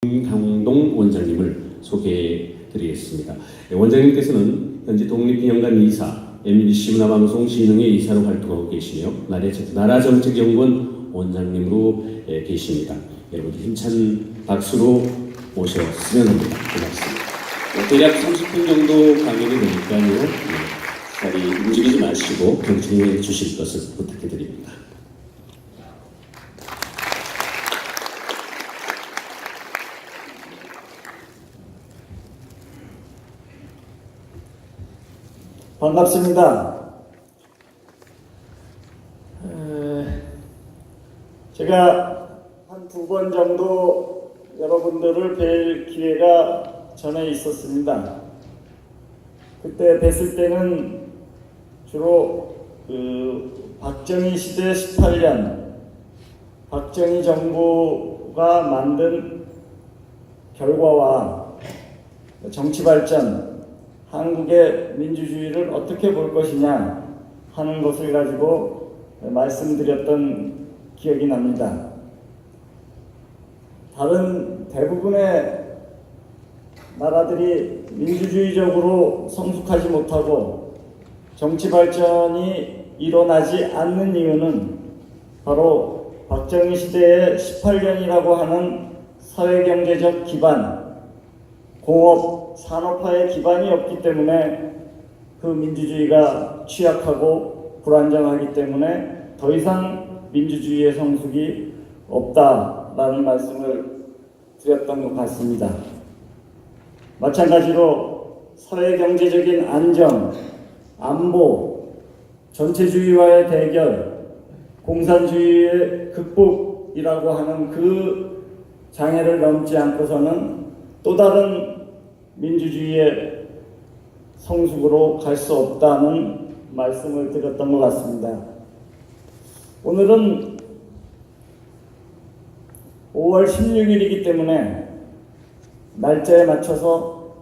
강동 원장님을 소개해드리겠습니다. 원장님께서는 현재 독립기념관 이사, MBC 문화방송 진흥회 이사로 활동하고 계시며 나라정책연구원 원장님으로 계십니다. 여러분 힘찬 박수로 모셨으면 합니다. 고맙습니다. 대략 30분 정도 강연이 되니까요. 다리 움직이지 마시고 경청해 주실 것을 부탁드립니다. 반갑습니다. 제가 한 2번 정도 여러분들을 뵐 기회가 전에 있었습니다. 그때 뵀을 때는 주로 박정희 시대 18년 박정희 정부가 만든 결과와 정치 발전, 한국의 민주주의를 어떻게 볼 것이냐 하는 것을 가지고 말씀드렸던 기억이 납니다. 다른 대부분의 나라들이 민주주의적으로 성숙하지 못하고 정치 발전이 일어나지 않는 이유는 바로 박정희 시대의 18년이라고 하는 사회경제적 기반, 공업, 산업화의 기반이 없기 때문에 그 민주주의가 취약하고 불안정하기 때문에 더 이상 민주주의의 성숙이 없다라는 말씀을 드렸던 것 같습니다. 마찬가지로 사회경제적인 안정, 안보, 전체주의와의 대결, 공산주의의 극복이라고 하는 그 장애를 넘지 않고서는 또 다른 민주주의의 성숙으로 갈 수 없다는 말씀을 드렸던 것 같습니다. 오늘은 5월 16일이기 때문에 날짜에 맞춰서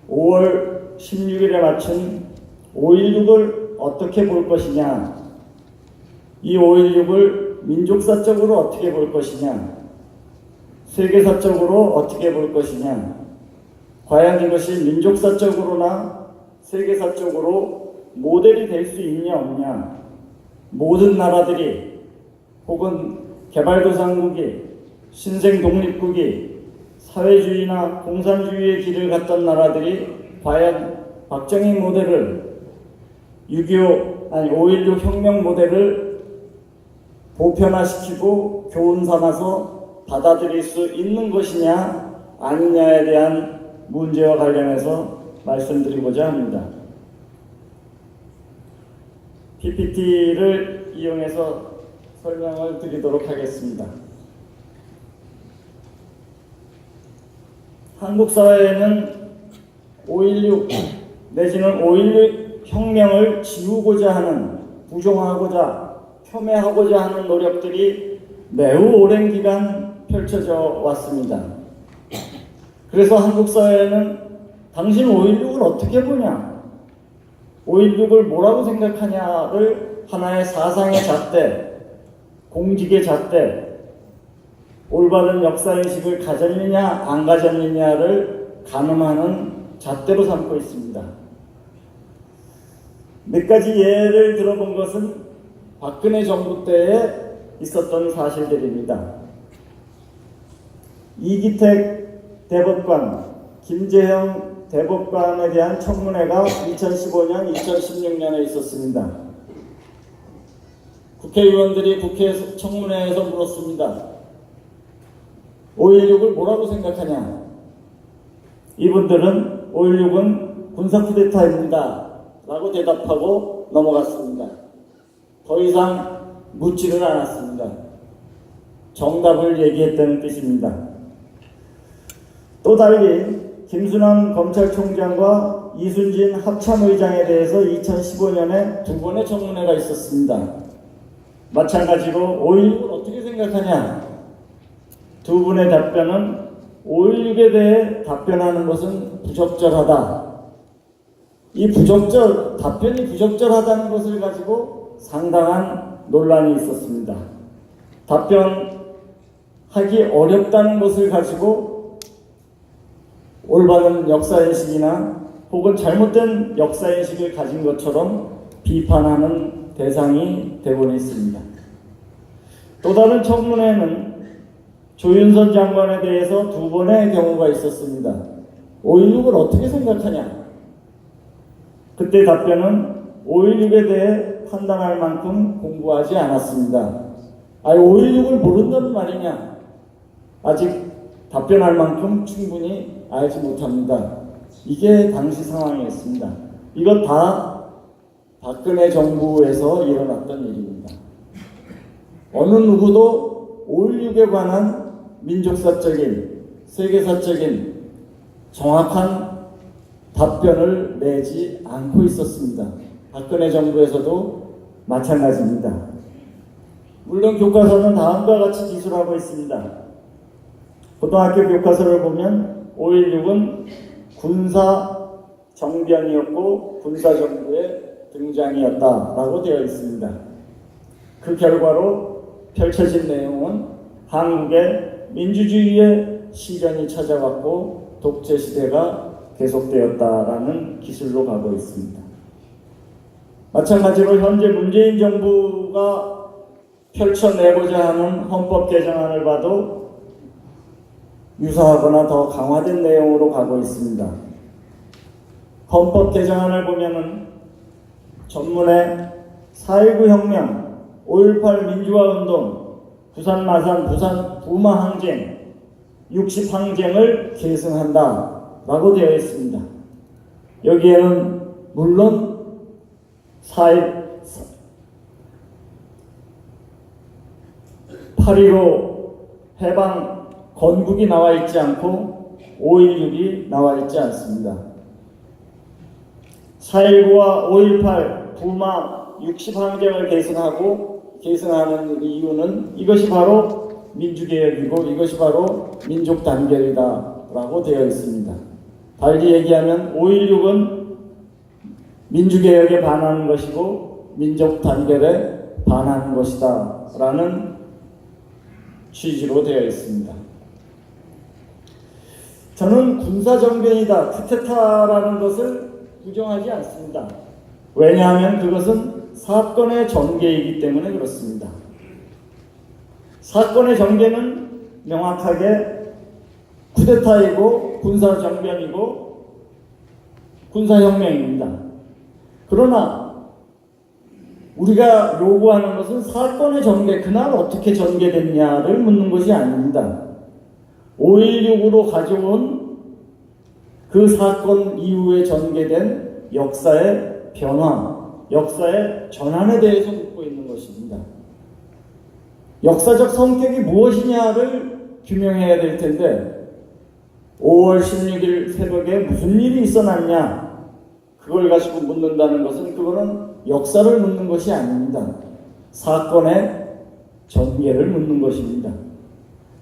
5월 16일에 맞춘 5.16을 어떻게 볼 것이냐, 이 5.16을 민족사적으로 어떻게 볼 것이냐, 세계사적으로 어떻게 볼 것이냐, 과연 이것이 민족사적으로나 세계사적으로 모델이 될 수 있냐 없냐, 모든 나라들이 혹은 개발도상국이 신생 독립국이 사회주의나 공산주의의 길을 갔던 나라들이 과연 박정희 모델을 5.16 혁명 모델을 보편화시키고 교훈 삼아서 받아들일 수 있는 것이냐 아니냐에 대한 문제와 관련해서 말씀드리고자 합니다. PPT를 이용해서 설명을 드리도록 하겠습니다. 한국 사회에는 5.16 내지는 5.16 혁명을 지우고자 하는, 부정하고자, 폄훼하고자 하는 노력들이 매우 오랜 기간 펼쳐져 왔습니다. 그래서 한국 사회는 당신 5.16을 어떻게 보냐, 5.16을 뭐라고 생각하냐를 하나의 사상의 잣대, 공직의 잣대, 올바른 역사인식을 가졌느냐 안 가졌느냐를 가늠하는 잣대로 삼고 있습니다. 몇 가지 예를 들어본 것은 박근혜 정부 때에 있었던 사실들입니다. 이기택 대법관, 김재형 대법관에 대한 청문회가 2015년, 2016년에 있었습니다. 국회의원들이 국회 청문회에서 물었습니다. 5.16을 뭐라고 생각하냐? 이분들은 5.16은 군사쿠데타입니다 라고 대답하고 넘어갔습니다. 더 이상 묻지를 않았습니다. 정답을 얘기했다는 뜻입니다. 또 달리 김순환 검찰총장과 이순진 합참의장에 대해서 2015년에 2번의 청문회가 있었습니다. 마찬가지로 5.16을 어떻게 생각하냐? 두 분의 답변은 5.16에 대해 답변하는 것은 부적절하다. 이 답변이 부적절하다는 것을 가지고 상당한 논란이 있었습니다. 답변하지 하기 어렵다는 것을 가지고 올바른 역사인식이나 혹은 잘못된 역사인식을 가진 것처럼 비판하는 대상이 되곤 있습니다. 또 다른 청문회는 조윤선 장관에 대해서 2번의 경우가 있었습니다. 5.16을 어떻게 생각하냐? 그때 답변은 5.16에 대해 판단할 만큼 공부하지 않았습니다. 5.16을 모른다는 말이냐? 아직 답변할 만큼 충분히 알지 못합니다. 이게 당시 상황이었습니다. 이것 다 박근혜 정부에서 일어났던 일입니다. 어느 누구도 5.16에 관한 민족사적인, 세계사적인 정확한 답변을 내지 않고 있었습니다. 박근혜 정부에서도 마찬가지입니다. 물론 교과서는 다음과 같이 기술하고 있습니다. 고등학교 교과서를 보면 5.16은 군사 정변이었고 군사 정부의 등장이었다라고 되어 있습니다. 그 결과로 펼쳐진 내용은 한국의 민주주의의 시전이 찾아왔고 독재 시대가 계속되었다라는 기술로 가고 있습니다. 마찬가지로 현재 문재인 정부가 펼쳐내고자 하는 헌법 개정안을 봐도 유사하거나 더 강화된 내용으로 가고 있습니다. 헌법 개정안을 보면은 전문에 4.19 혁명, 5.18 민주화운동, 부산 마산 부산 부마 항쟁, 60 항쟁을 계승한다 라고 되어 있습니다. 여기에는 물론 8.15 해방 건국이 나와 있지 않고 5.16이 나와 있지 않습니다. 4.19와 5.18 부마 60 항쟁을 계승하는 이유는 이것이 바로 민주개혁이고 이것이 바로 민족단결이다라고 되어 있습니다. 달리 얘기하면 5.16은 민주개혁에 반하는 것이고 민족단결에 반하는 것이다 라는 취지로 되어 있습니다. 저는 군사정변이다, 쿠데타라는 것을 부정하지 않습니다. 왜냐하면 그것은 사건의 전개이기 때문에 그렇습니다. 사건의 전개는 명확하게 쿠데타이고 군사정변이고 군사혁명입니다. 그러나 우리가 요구하는 것은 사건의 전개, 그날 어떻게 전개됐냐를 묻는 것이 아닙니다. 5.16으로 가져온 그 사건 이후에 전개된 역사의 변화, 역사의 전환에 대해서 묻고 있는 것입니다. 역사적 성격이 무엇이냐를 규명해야 될 텐데 5월 16일 새벽에 무슨 일이 있어났냐 그걸 가지고 묻는다는 것은 그거는 역사를 묻는 것이 아닙니다. 사건의 전개를 묻는 것입니다.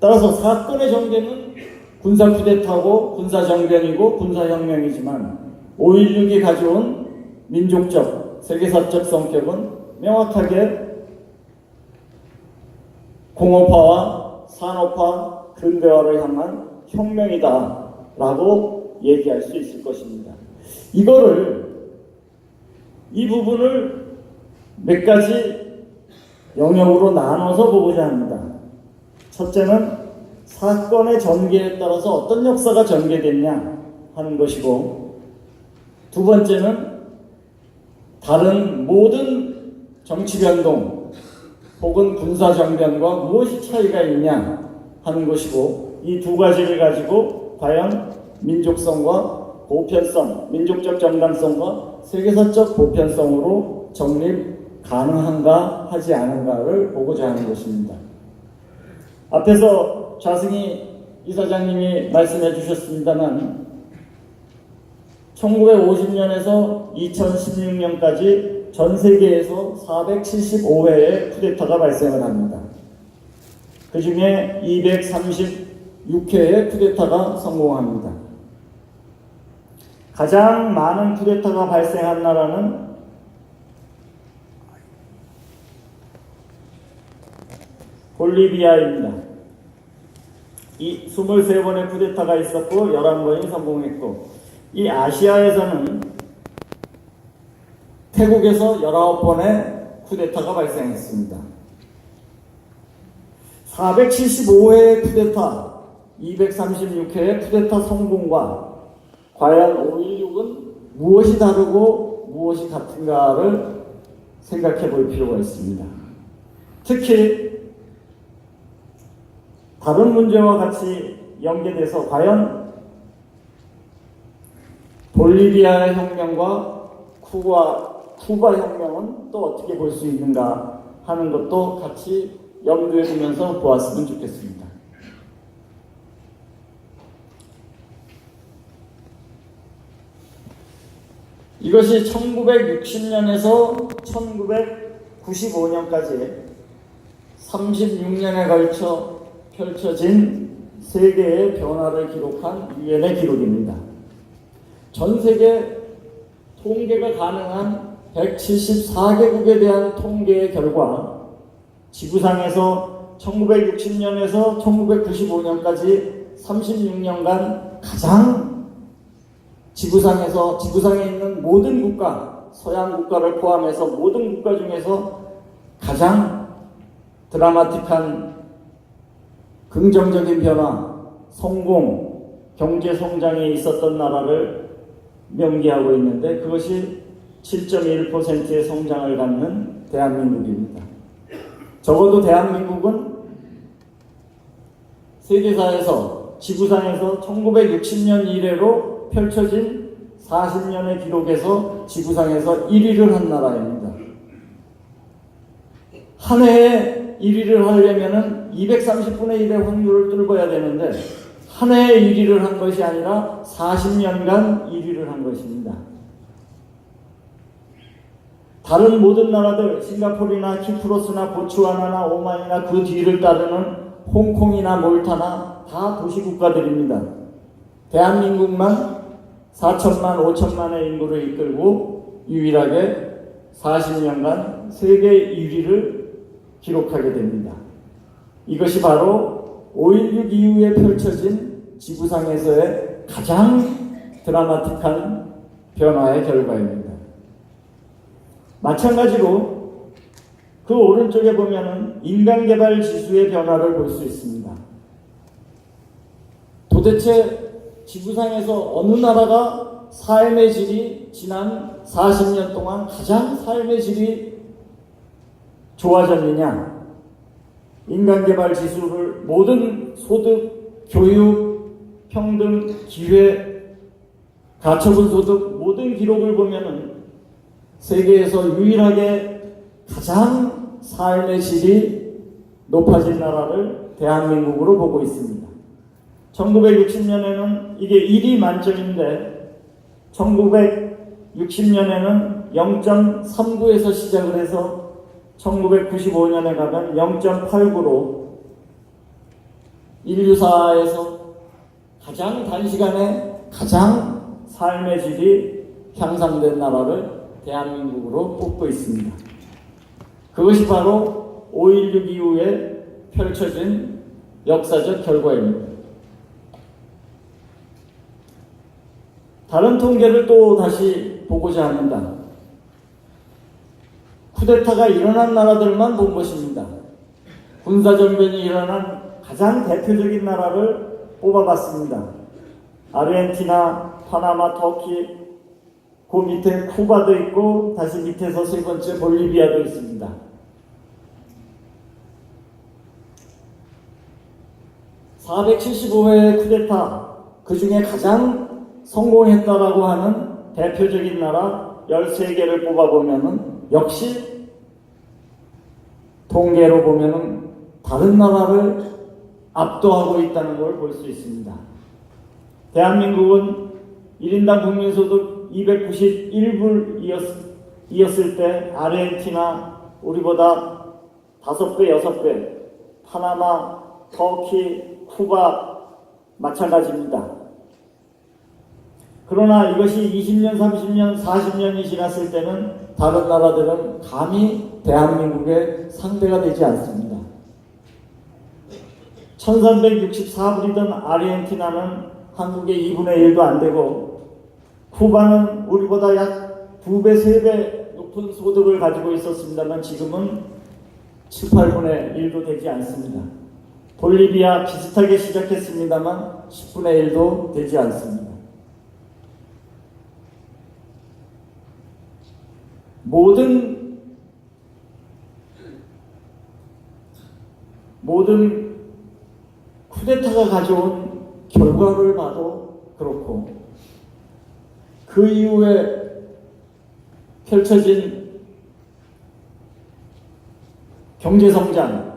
따라서 사건의 전개는 군사 쿠데타고 군사 정변이고 군사 혁명이지만 5.16이 가져온 민족적, 세계사적 성격은 명확하게 공업화와 산업화, 근대화를 향한 혁명이다 라고 얘기할 수 있을 것입니다. 이 부분을 몇 가지 영역으로 나눠서 보고자 합니다. 첫째는 사건의 전개에 따라서 어떤 역사가 전개됐냐 하는 것이고, 두 번째는 다른 모든 정치변동 혹은 군사정변과 무엇이 차이가 있냐 하는 것이고, 이 두 가지를 가지고 과연 민족성과 보편성, 민족적 정당성과 세계사적 보편성으로 정립 가능한가 하지 않은가를 보고자 하는 것입니다. 앞에서 좌승희 이사장님이 말씀해 주셨습니다만 1950년에서 2016년까지 전 세계에서 475회의 쿠데타가 발생을 합니다. 그 중에 236회의 쿠데타가 성공합니다. 가장 많은 쿠데타가 발생한 나라는 볼리비아입니다. 이 23번의 쿠데타가 있었고 11번이 성공했고, 이 아시아에서는 태국에서 19번의 쿠데타가 발생했습니다. 475회의 쿠데타, 236회의 쿠데타 성공과 과연 5.16은 무엇이 다르고 무엇이 같은가를 생각해 볼 필요가 있습니다. 특히 다른 문제와 같이 연계돼서 과연 볼리비아의 혁명과 쿠바 혁명은 또 어떻게 볼 수 있는가 하는 것도 같이 염두에 두면서 보았으면 좋겠습니다. 이것이 1960년에서 1995년까지 36년에 걸쳐 펼쳐진 세계의 변화를 기록한 유엔의 기록입니다. 전 세계 통계가 가능한 174개국에 대한 통계의 결과 지구상에서 1960년에서 1995년까지 36년간 가장 지구상에 있는 모든 국가, 서양 국가를 포함해서 모든 국가 중에서 가장 드라마틱한 긍정적인 변화, 성공, 경제 성장이 있었던 나라를 명기하고 있는데, 그것이 7.1%의 성장을 갖는 대한민국입니다. 적어도 대한민국은 세계사에서, 지구상에서 1960년 이래로 펼쳐진 40년의 기록에서 지구상에서 1위를 한 나라입니다. 한 해에 1위를 하려면 230분의 1의 확률을 뚫어야 되는데, 한 해에 1위를 한 것이 아니라 40년간 1위를 한 것입니다. 다른 모든 나라들, 싱가포르나 키프로스나 보츠와나나 오만이나 그 뒤를 따르는 홍콩이나 몰타나 다 도시국가들입니다. 대한민국만 4천만, 5천만의 인구를 이끌고 유일하게 40년간 세계 1위를 기록하게 됩니다. 이것이 바로 5.16 이후에 펼쳐진 지구상에서의 가장 드라마틱한 변화의 결과입니다. 마찬가지로 그 오른쪽에 보면은 인간개발 지수의 변화를 볼 수 있습니다. 도대체 지구상에서 어느 나라가 삶의 질이 지난 40년 동안 가장 삶의 질이 좋아졌느냐? 인간개발 지수를 모든 소득, 교육, 평등, 기회, 가처분 소득 모든 기록을 보면은 세계에서 유일하게 가장 삶의 질이 높아진 나라를 대한민국으로 보고 있습니다. 1960년에는 이게 1이 만점인데 1960년에는 0.39에서 시작을 해서 1995년에 가면 0.89로 인류사에서 가장 단시간에 가장 삶의 질이 향상된 나라를 대한민국으로 뽑고 있습니다. 그것이 바로 5.16 이후에 펼쳐진 역사적 결과입니다. 다른 통계를 또 다시 보고자 합니다. 쿠데타가 일어난 나라들만 본 것입니다. 군사정변이 일어난 가장 대표적인 나라를 뽑아봤습니다. 아르헨티나, 파나마, 터키, 그 밑에 쿠바도 있고 다시 밑에서 세 번째 볼리비아도 있습니다. (475회의) 쿠데타, 그 중에 가장 성공했다라고 하는 대표적인 나라 13개를 뽑아보면은 역시 통계로 보면은 다른 나라를 압도하고 있다는 걸 볼 수 있습니다. 대한민국은 1인당 국민소득 291불이었을 때 아르헨티나 우리보다 5배, 6배, 파나마, 터키, 쿠바 마찬가지입니다. 그러나 이것이 20년, 30년, 40년이 지났을 때는 다른 나라들은 감히 대한민국의 상대가 되지 않습니다. 1364불이던 아르헨티나는 한국의 2분의 1도 안 되고, 쿠바는 우리보다 약 2배, 3배 높은 소득을 가지고 있었습니다만 지금은 7, 8분의 1도 되지 않습니다. 볼리비아 비슷하게 시작했습니다만 10분의 1도 되지 않습니다. 모든 쿠데타가 가져온 결과를 봐도 그렇고, 그 이후에 펼쳐진 경제성장,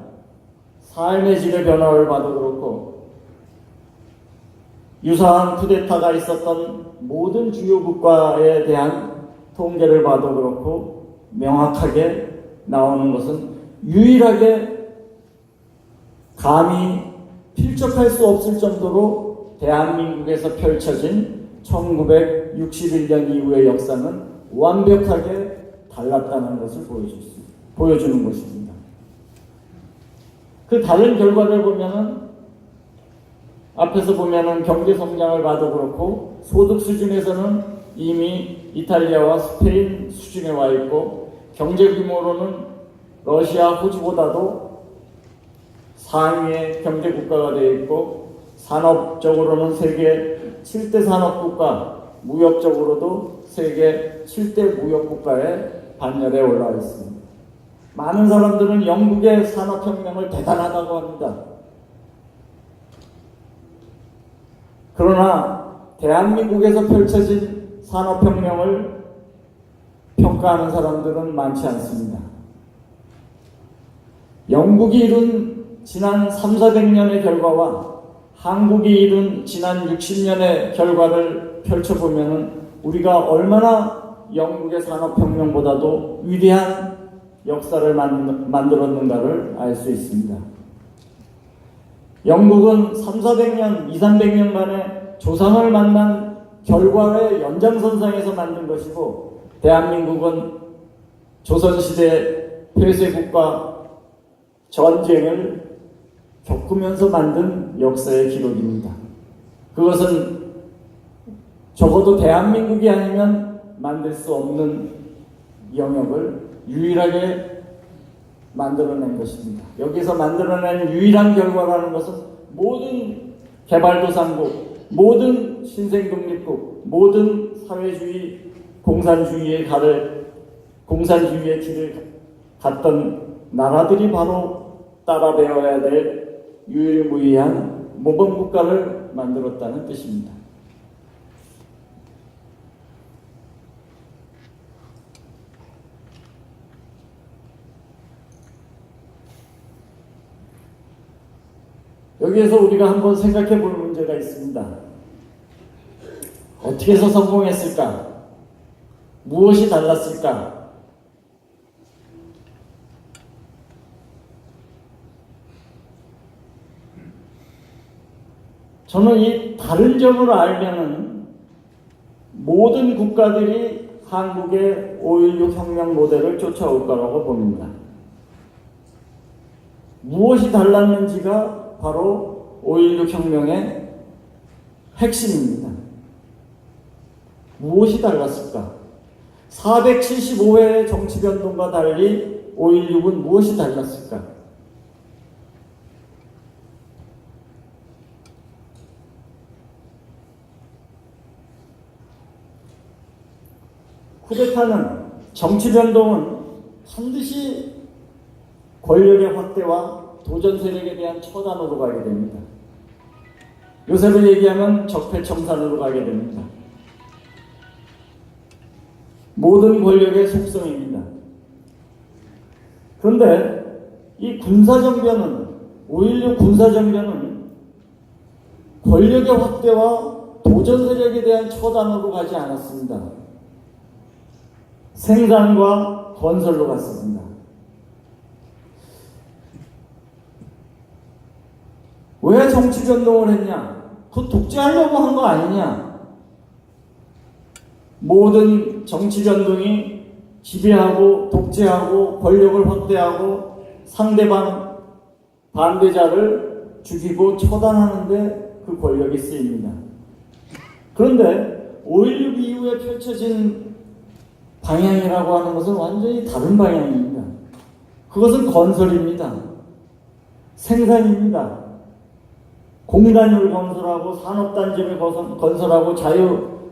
삶의 질의 변화를 봐도 그렇고, 유사한 쿠데타가 있었던 모든 주요 국가에 대한 통계를 봐도 그렇고, 명확하게 나오는 것은 유일하게 감히 필적할 수 없을 정도로 대한민국에서 펼쳐진 1961년 이후의 역사는 완벽하게 달랐다는 것을 보여주는 것입니다. 그 다른 결과를 보면은, 앞에서 보면은 경제 성장을 봐도 그렇고, 소득 수준에서는 이미 이탈리아와 스페인 수준에 와 있고, 경제 규모로는 러시아, 호주보다도 상위의 경제 국가가 되어 있고, 산업적으로는 세계 7대 산업국가, 무역적으로도 세계 7대 무역국가의 반열에 올라와 있습니다. 많은 사람들은 영국의 산업혁명을 대단하다고 합니다. 그러나 대한민국에서 펼쳐진 산업혁명을 평가하는 사람들은 많지 않습니다. 영국이 이룬 지난 300~400년의 결과와 한국이 이룬 지난 60년의 결과를 펼쳐보면 우리가 얼마나 영국의 산업혁명보다도 위대한 역사를 만들었는가를 알 수 있습니다. 영국은 300~400년, 200~300년 만에 조상을 만난 결과의 연장선상에서 만든 것이고, 대한민국은 조선시대 폐쇄국가 전쟁을 겪으면서 만든 역사의 기록입니다. 그것은 적어도 대한민국이 아니면 만들 수 없는 영역을 유일하게 만들어낸 것입니다. 여기서 만들어낸 유일한 결과라는 것은 모든 개발도상국, 모든 신생독립국, 모든 사회주의, 공산주의의 길을 갔던 나라들이 바로 따라 배워야 될 유일무이한 모범국가를 만들었다는 뜻입니다. 여기에서 우리가 한번 생각해 볼 문제가 있습니다. 어떻게 해서 성공했을까? 무엇이 달랐을까? 저는 이 다른 점을 알면은 모든 국가들이 한국의 5.16 혁명 모델을 쫓아올 거라고 봅니다. 무엇이 달랐는지가 바로 5.16 혁명의 핵심입니다. 무엇이 달랐을까? 475회의 정치변동과 달리 5.16은 무엇이 달랐을까? 쿠데타는, 정치변동은 반드시 권력의 확대와 도전 세력에 대한 처단으로 가게 됩니다. 요새로 얘기하면 적폐청산으로 가게 됩니다. 모든 권력의 속성입니다. 그런데 이 군사정변은, 5.16 군사정변은 권력의 확대와 도전 세력에 대한 처단으로 가지 않았습니다. 생산과 건설로 갔습니다. 왜 정치변동을 했냐? 그거 독재하려고 한 거 아니냐? 모든 정치변동이 지배하고 독재하고 권력을 확대하고 상대방 반대자를 죽이고 처단하는데 그 권력이 쓰입니다. 그런데 5.16 이후에 펼쳐진 방향이라고 하는 것은 완전히 다른 방향입니다. 그것은 건설입니다. 생산입니다. 공단을 건설하고 산업단지를 건설하고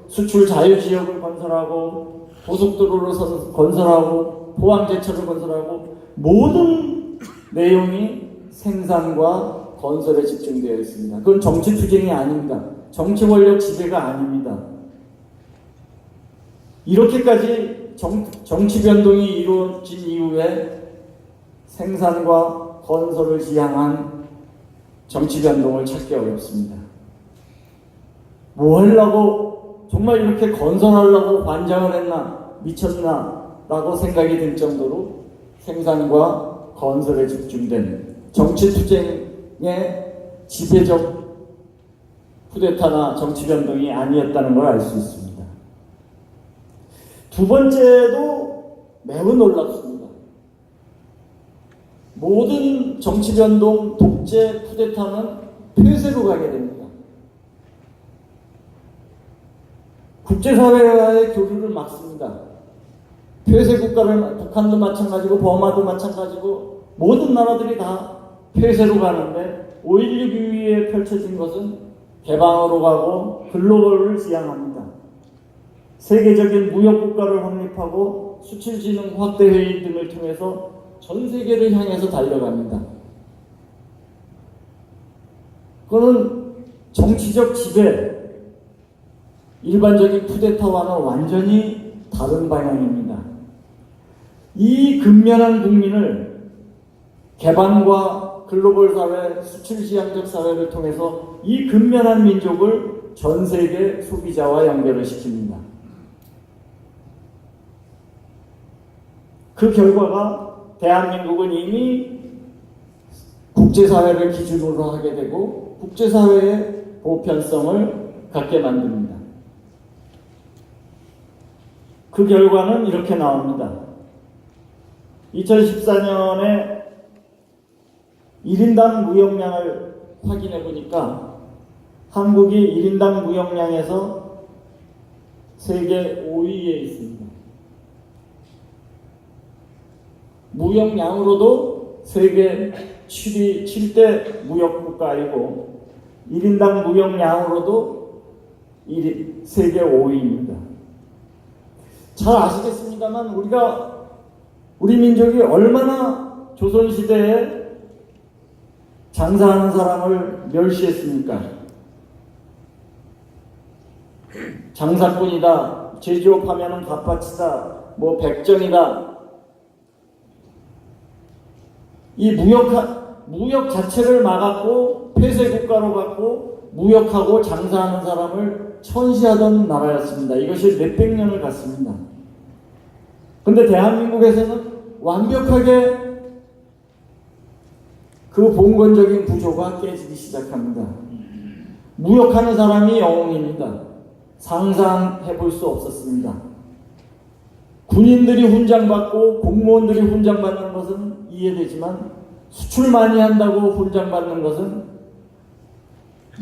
수출 자유지역을 건설하고 고속도로를 건설하고 포항제철을 건설하고 모든 내용이 생산과 건설에 집중되어 있습니다. 그건 정치투쟁이 아닙니다. 정치 권력 지배가 아닙니다. 이렇게까지 정치 변동이 이루어진 이후에 생산과 건설을 지향한 정치 변동을 찾기 어렵습니다. 뭐 하려고 정말 이렇게 건설하려고 관장을 했나 미쳤나 라고 생각이 들 정도로 생산과 건설에 집중된 정치투쟁의 지배적 쿠데타나 정치 변동이 아니었다는 걸 알 수 있습니다. 두 번째도 매우 놀랍습니다. 모든 정치 변동, 독재, 쿠데타는 폐쇄로 가게 됩니다. 국제사회와의 교류를 막습니다. 폐쇄 국가를, 북한도 마찬가지고 버마도 마찬가지고 모든 나라들이 다 폐쇄로 가는데 5.16 이후에 펼쳐진 것은 개방으로 가고 글로벌을 지향합니다. 세계적인 무역국가를 확립하고 수출진흥 확대회의 등을 통해서 전 세계를 향해서 달려갑니다. 그거는 정치적 지배, 일반적인 쿠데타와는 완전히 다른 방향입니다. 이 근면한 국민을 개방과 글로벌 사회, 수출지향적 사회를 통해서 이 근면한 민족을 전 세계 소비자와 연결을 시킵니다. 그 결과가 대한민국은 이미 국제사회를 기준으로 하게 되고 국제사회의 보편성을 갖게 만듭니다. 그 결과는 이렇게 나옵니다. 2014년에 1인당 무역량을 확인해 보니까 한국이 1인당 무역량에서 세계 5위에 있습니다. 무역량으로도 세계 7대 무역국가이고 1인당 무역량으로도 세계 5위입니다. 잘 아시겠습니다만 우리 민족이 얼마나 조선시대에 장사하는 사람을 멸시했습니까? 장사꾼이다, 제조업하면은 갑바치다, 뭐 백정이다. 이 무역 자체를 막았고 폐쇄 국가로 갔고 무역하고 장사하는 사람을 천시하던 나라였습니다. 이것이 몇백 년을 갔습니다. 근데 대한민국에서는 완벽하게 그 봉건적인 구조가 깨지기 시작합니다. 무역하는 사람이 영웅입니다. 상상해 볼 수 없었습니다. 군인들이 훈장받고 공무원들이 훈장받는 것은 이해되지만 수출 많이 한다고 훈장받는 것은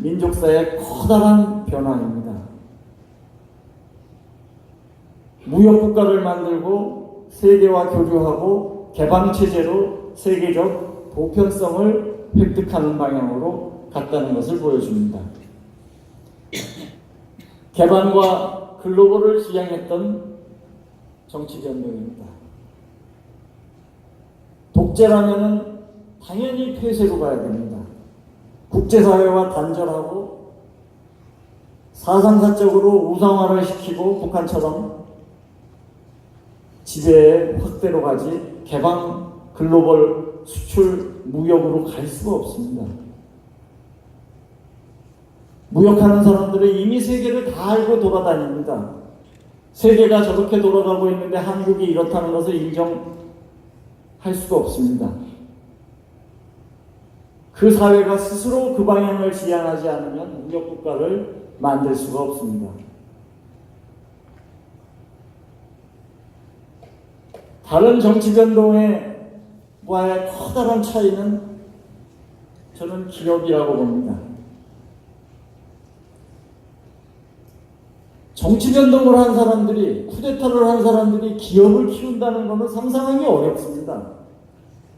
민족사의 커다란 변화입니다. 무역국가를 만들고 세계와 교류하고 개방체제로 세계적 보편성을 획득하는 방향으로 갔다는 것을 보여줍니다. 개방과 글로벌을 지향했던 정치 변동입니다. 독재라면은 당연히 폐쇄로 가야 됩니다. 국제사회와 단절하고 사상사적으로 우상화를 시키고 북한처럼 지배의 확대로 가지 개방, 글로벌, 수출, 무역으로 갈 수가 없습니다. 무역하는 사람들은 이미 세계를 다 알고 돌아다닙니다. 세계가 저렇게 돌아가고 있는데 한국이 이렇다는 것을 인정할 수가 없습니다. 그 사회가 스스로 그 방향을 지향하지 않으면 무역국가를 만들 수가 없습니다. 다른 정치 변동과의 커다란 차이는 저는 기업이라고 봅니다. 정치 변동을 한 사람들이, 쿠데타를 한 사람들이 기업을 키운다는 것은 상상하기 어렵습니다.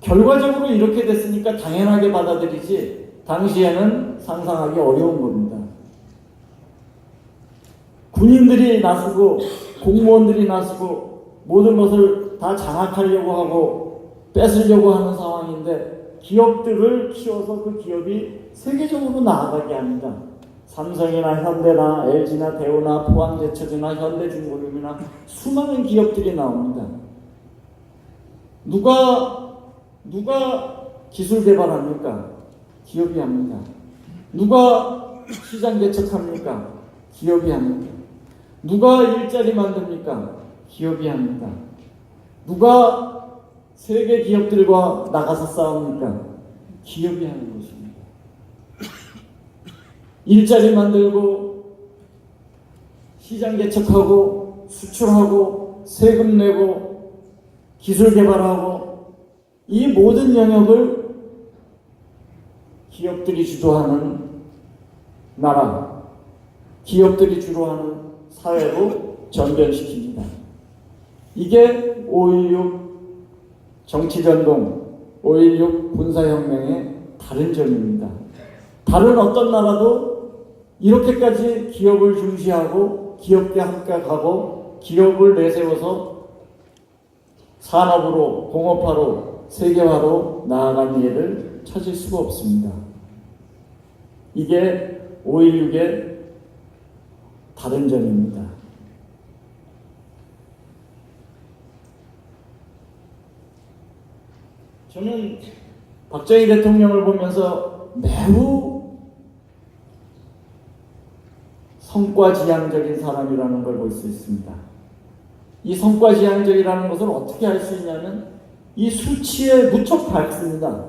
결과적으로 이렇게 됐으니까 당연하게 받아들이지 당시에는 상상하기 어려운 겁니다. 군인들이 나서고 공무원들이 나서고 모든 것을 다 장악하려고 하고 뺏으려고 하는 상황인데 기업들을 키워서 그 기업이 세계적으로 나아가게 합니다. 삼성이나 현대나 LG나 대우나 포항제철이나 현대중공업이나 수많은 기업들이 나옵니다. 누가 기술 개발합니까? 기업이 합니다. 누가 시장 개척합니까? 기업이 합니다. 누가 일자리 만듭니까? 기업이 합니다. 누가 세계 기업들과 나가서 싸웁니까? 기업이 하는 것입니다. 일자리 만들고 시장 개척하고 수출하고 세금 내고 기술 개발하고 이 모든 영역을 기업들이 주도하는 나라, 기업들이 주도하는 사회로 전변시킵니다. 이게 5.16 정치변동, 5.16 군사혁명의 다른 점입니다. 다른 어떤 나라도 이렇게까지 기업을 중시하고 기업계 합격하고 기업을 내세워서 산업으로, 공업화로, 세계화로 나아간 예를 찾을 수가 없습니다. 이게 5.16의 다른 점입니다. 저는 박정희 대통령을 보면서 매우 성과지향적인 사람이라는 걸 볼 수 있습니다. 이 성과지향적이라는 것을 어떻게 알 수 있냐면 이 수치에 무척 밝습니다.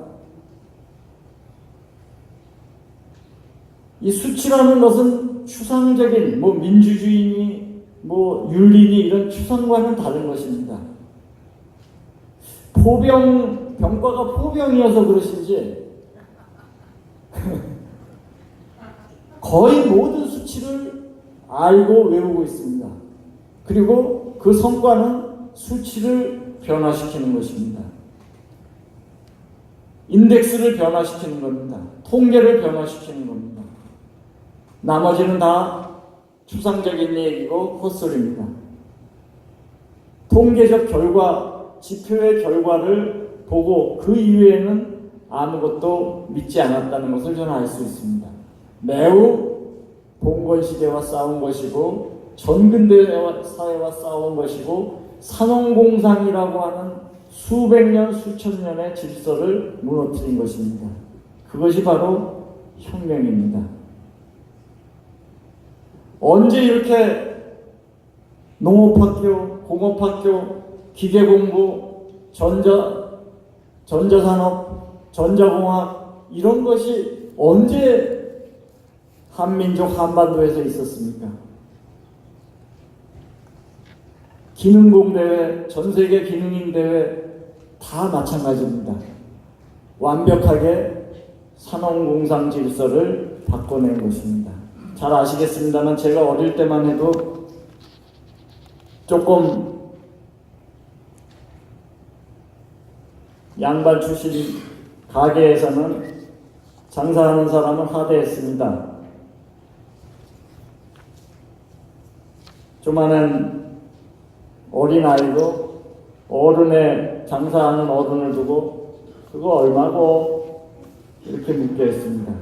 이 수치라는 것은 추상적인 민주주의니 윤리니 이런 추상과는 다른 것입니다. 병과가 포병이어서 그러신지 거의 모든 수치를 알고 외우고 있습니다. 그리고 그 성과는 수치를 변화시키는 것입니다. 인덱스를 변화시키는 겁니다. 통계를 변화시키는 겁니다. 나머지는 다 추상적인 얘기고 헛소리입니다. 통계적 결과, 지표의 결과를 보고 그 이외에는 아무것도 믿지 않았다는 것을 저는 알 수 있습니다. 매우 봉건시대와 싸운 것이고 전근대 사회와 싸운 것이고 산업공상이라고 하는 수백 년, 수천 년의 질서를 무너뜨린 것입니다. 그것이 바로 혁명입니다. 언제 이렇게 농업학교, 공업학교, 기계공부, 전자산업, 전자공학 이런 것이 언제 한민족 한반도에서 있었습니까? 기능공대회, 전세계 기능인대회 다 마찬가지입니다. 완벽하게 산업공상 질서를 바꿔낸 것입니다. 잘 아시겠습니다만 제가 어릴 때만 해도 조금 양반 출신 가게에서는 장사하는 사람은 하대했습니다. 조만한 어린아이도 어른의 장사하는 어른을 두고 그거 얼마고 이렇게 묻게 했습니다.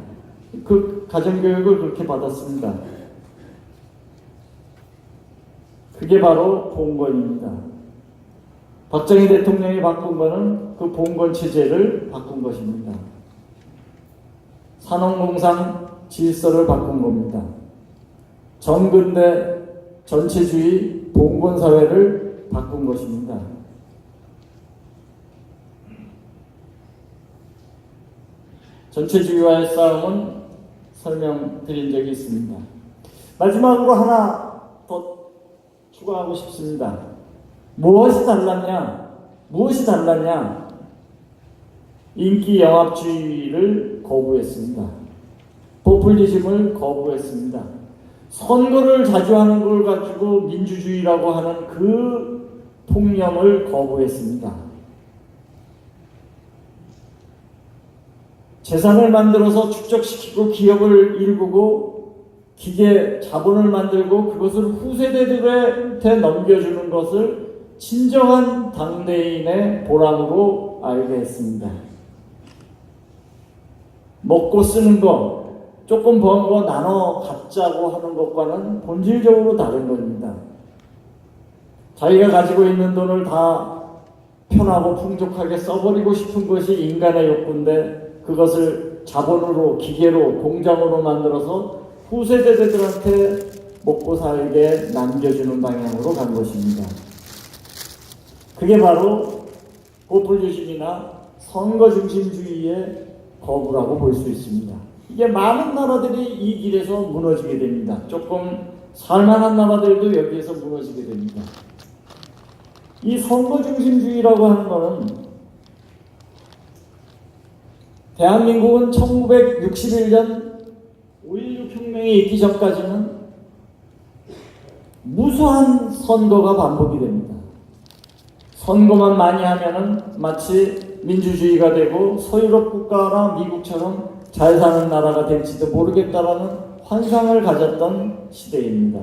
그 가정교육을 그렇게 받았습니다. 그게 바로 봉건입니다. 박정희 대통령이 바꾼 거는 그 봉건 체제를 바꾼 것입니다. 산업공상 질서를 바꾼 겁니다. 전근대 전체주의 봉건사회를 바꾼 것입니다. 전체주의와의 싸움은 설명드린 적이 있습니다. 마지막으로 하나 더 추가하고 싶습니다. 무엇이 달랐냐? 인기 영합주의를 거부했습니다. 포퓰리즘을 거부했습니다. 선거를 자주 하는 걸 가지고 민주주의라고 하는 그 통념을 거부했습니다. 재산을 만들어서 축적시키고 기업을 일구고 기계 자본을 만들고 그것을 후세대들한테 넘겨주는 것을 진정한 당대인의 보람으로 알게 했습니다. 먹고 쓰는 거, 조금 번 거 나눠 갖자고 하는 것과는 본질적으로 다른 겁니다. 자기가 가지고 있는 돈을 다 편하고 풍족하게 써버리고 싶은 것이 인간의 욕구인데 그것을 자본으로, 기계로, 공장으로 만들어서 후세대들한테 먹고 살게 남겨주는 방향으로 간 것입니다. 그게 바로 포퓰리즘이나 선거 중심주의의 거부라고 볼 수 있습니다. 이게 많은 나라들이 이 길에서 무너지게 됩니다. 조금 살만한 나라들도 여기에서 무너지게 됩니다. 이 선거 중심주의라고 하는 것은 대한민국은 1961년 5.16 혁명이 있기 전까지는 무수한 선거가 반복이 됩니다. 선거만 많이 하면은 마치 민주주의가 되고 서유럽 국가나 미국처럼 잘 사는 나라가 될지도 모르겠다라는 환상을 가졌던 시대입니다.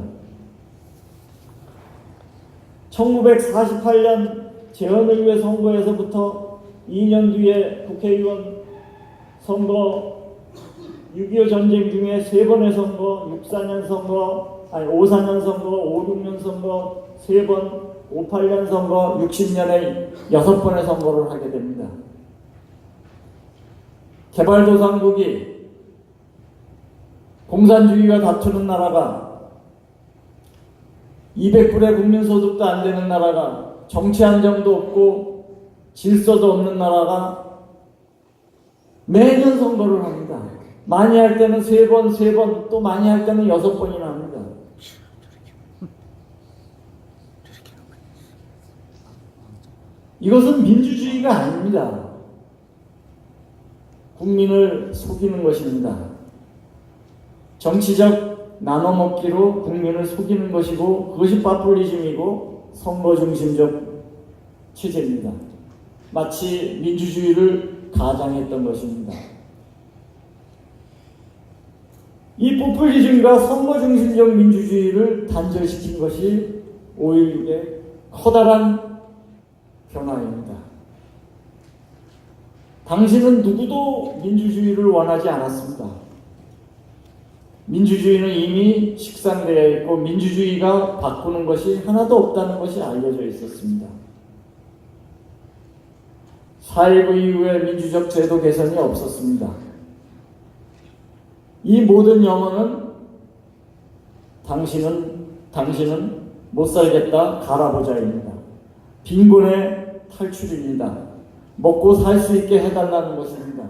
1948년 재헌의회 선거에서부터 2년 뒤에 국회의원 선거, 6.25 전쟁 중에 3번의 선거, 5.4년 선거, 5.6년 선거 3번, 5.8년 선거, 60년에 6번의 선거를 하게 됩니다. 개발도상국이 공산주의와 다투는 나라가 200불의 국민소득도 안 되는 나라가 정치 안정도 없고 질서도 없는 나라가 매년 선거를 합니다. 많이 할 때는 3번, 또 많이 할 때는 6번이나 합니다. 이것은 민주주의가 아닙니다. 국민을 속이는 것입니다. 정치적 나눠먹기로 국민을 속이는 것이고 그것이 파퓰리즘이고 선거 중심적 체제입니다. 마치 민주주의를 가장했던 것입니다. 이 포퓰리즘과 선거 중심적 민주주의를 단절시킨 것이 5.16의 커다란 변화입니다. 당시는 누구도 민주주의를 원하지 않았습니다. 민주주의는 이미 식상되어 있고 민주주의가 바꾸는 것이 하나도 없다는 것이 알려져 있었습니다. 4.19 이후에 민주적 제도 개선이 없었습니다. 이 모든 염원은 당신은 못 살겠다 가라보자입니다. 빈곤의 탈출입니다. 먹고 살 수 있게 해달라는 것입니다.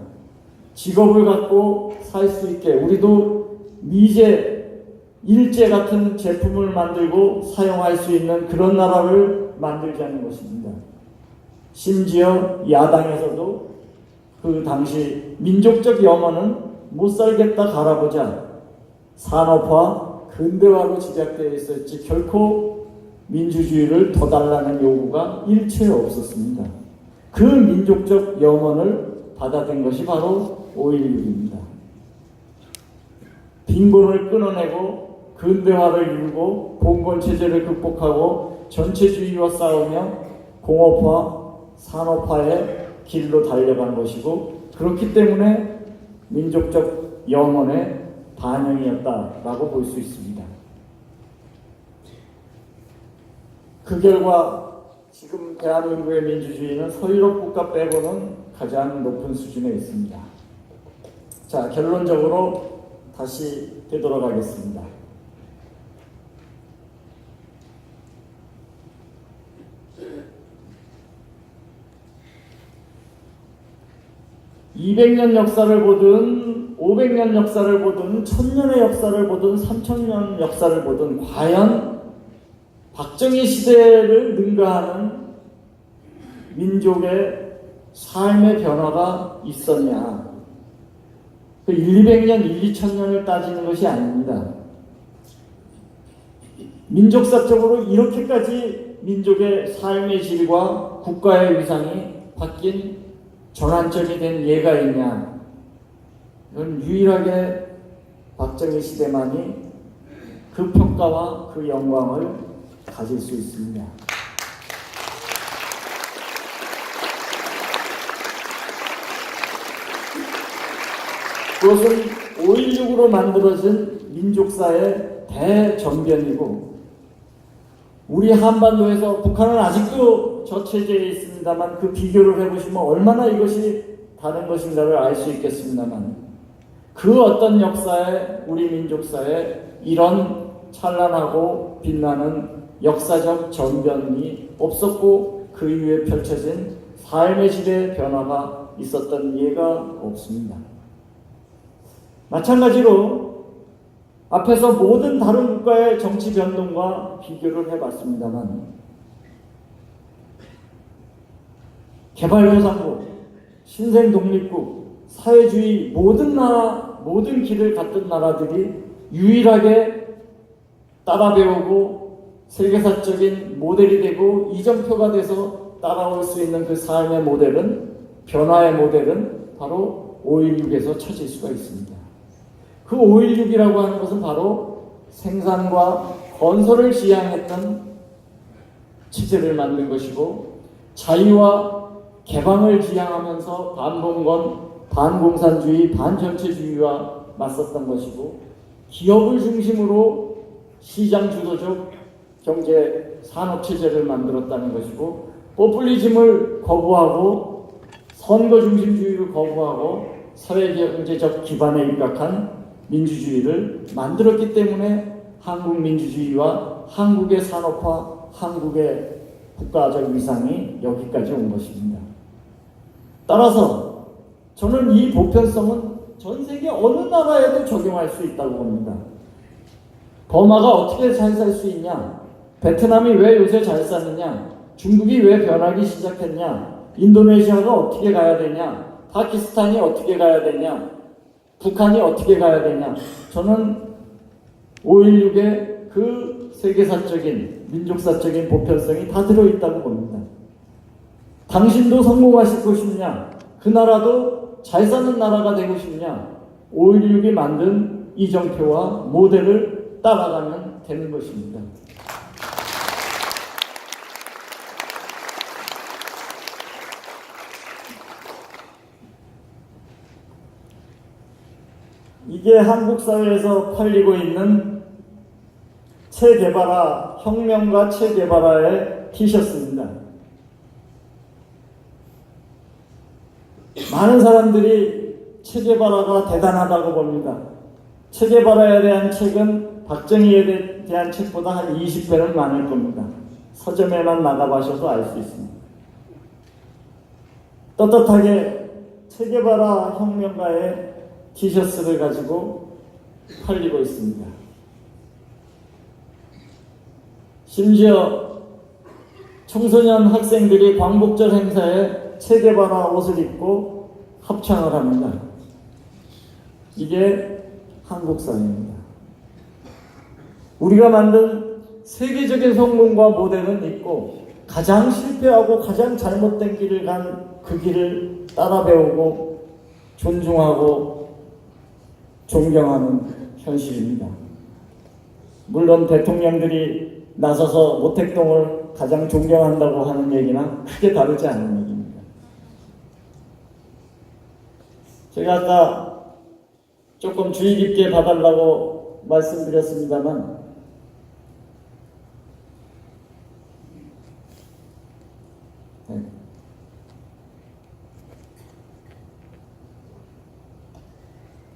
직업을 갖고 살 수 있게 우리도 미제, 일제 같은 제품을 만들고 사용할 수 있는 그런 나라를 만들자는 것입니다. 심지어 야당에서도 그 당시 민족적 염원은 못 살겠다 가라보자 산업화, 근대화로 집약되어 있었지 결코 민주주의를 더 달라는 요구가 일체 없었습니다. 그 민족적 염원을 받아든 것이 바로 5.16입니다. 빈곤을 끊어내고 근대화를 이루고 봉건체제를 극복하고 전체주의와 싸우며 공업화, 산업화의 길로 달려간 것이고 그렇기 때문에 민족적 염원의 반영이었다라고 볼 수 있습니다. 그 결과 지금 대한민국의 민주주의는 서유럽 국가 빼고는 가장 높은 수준에 있습니다. 자, 결론적으로 다시 되돌아가겠습니다. (200년) 역사를 보든 500년 역사를 보든 1000년의 역사를 보든 3000년 역사를 보든 과연 박정희 시대를 능가하는 민족의 삶의 변화가 있었냐? 그 1, 200년, 1, 2천년을 따지는 것이 아닙니다. 민족사적으로 이렇게까지 민족의 삶의 질과 국가의 위상이 바뀐 전환점이 된 예가 있냐? 이건 유일하게 박정희 시대만이 그 평가와 그 영광을 가질 수 있습니다. 그것은 5.16으로 만들어진 민족사의 대전변이고, 우리 한반도에서 북한은 아직도 저체제에 있습니다만 그 비교를 해보시면 얼마나 이것이 다른 것인가를 알 수 있겠습니다만, 그 어떤 역사에, 우리 민족사에 이런 찬란하고 빛나는 역사적 전변이 없었고 그 이후에 펼쳐진 삶의 질의 변화가 있었던 예가 없습니다. 마찬가지로 앞에서 모든 다른 국가의 정치 변동과 비교를 해봤습니다만, 개발도상국, 신생 독립국, 사회주의 모든 나라, 모든 길을 갔던 나라들이 유일하게 따라 배우고 세계사적인 모델이 되고 이정표가 돼서 따라올 수 있는 그 삶의 모델은, 변화의 모델은 바로 5.16에서 찾을 수가 있습니다. 그 5.16이라고 하는 것은 바로 생산과 건설을 지향했던 체제를 만든 것이고, 자유와 개방을 지향하면서 반봉건, 반공산주의, 반전체주의와 맞섰던 것이고, 기업을 중심으로 시장 주도적 경제 산업체제를 만들었다는 것이고, 포퓰리즘을 거부하고 선거 중심주의를 거부하고 사회경제적 기반에 입각한 민주주의를 만들었기 때문에 한국 민주주의와 한국의 산업화, 한국의 국가적 위상이 여기까지 온 것입니다. 따라서 저는 이 보편성은 전 세계 어느 나라에도 적용할 수 있다고 봅니다. 버마가 어떻게 잘 살 수 있냐? 베트남이 왜 요새 잘 사느냐? 중국이 왜 변하기 시작했냐? 인도네시아가 어떻게 가야 되냐? 파키스탄이 어떻게 가야 되냐? 북한이 어떻게 가야 되냐? 저는 5.16의 그 세계사적인, 민족사적인 보편성이 다 들어있다고 봅니다. 당신도 성공하시고 싶냐? 그 나라도 잘 사는 나라가 되고 싶냐? 5.16이 만든 이정표와 모델을 따라가면 되는 것입니다. 이게 한국 사회에서 팔리고 있는 체게바라, 혁명가 체게바라의 티셔츠입니다. 많은 사람들이 체게바라가 대단하다고 봅니다. 체게바라에 대한 책은 박정희에 대한 책보다 한 20배는 많을 겁니다. 서점에만 나가봐셔도 알 수 있습니다. 떳떳하게 체게바라 혁명가의 티셔츠를 가지고 팔리고 있습니다. 심지어 청소년 학생들이 광복절 행사에 체게바라 옷을 입고 합창을 합니다. 이게 한국 사회입니다. 우리가 만든 세계적인 성공과 모델은 있고, 가장 실패하고 가장 잘못된 길을 간 그 길을 따라 배우고 존중하고 존경하는 현실입니다. 물론 대통령들이 나서서 모택동을 가장 존경한다고 하는 얘기나 크게 다르지 않은 얘기입니다. 제가 아까 조금 주의 깊게 봐달라고 말씀드렸습니다만,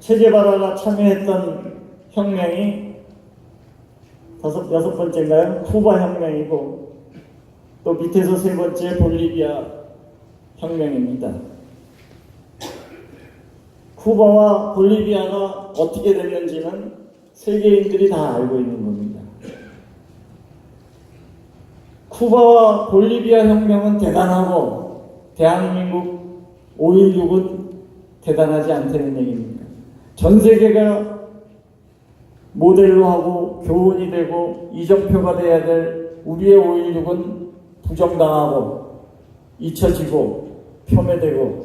체게바라가 참여했던 혁명이 여섯 번째인가요? 쿠바 혁명이고, 또 밑에서 세 번째 볼리비아 혁명입니다. 쿠바와 볼리비아가 어떻게 됐는지는 세계인들이 다 알고 있는 겁니다. 쿠바와 볼리비아 혁명은 대단하고 대한민국 5.16은 대단하지 않다는 얘기입니다. 전 세계가 모델로 하고 교훈이 되고 이정표가 돼야 될 우리의 5.16은 부정당하고 잊혀지고 폄훼되고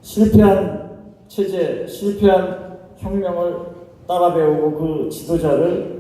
실패한 체제, 실패한 혁명을 따라 배우고 그 지도자를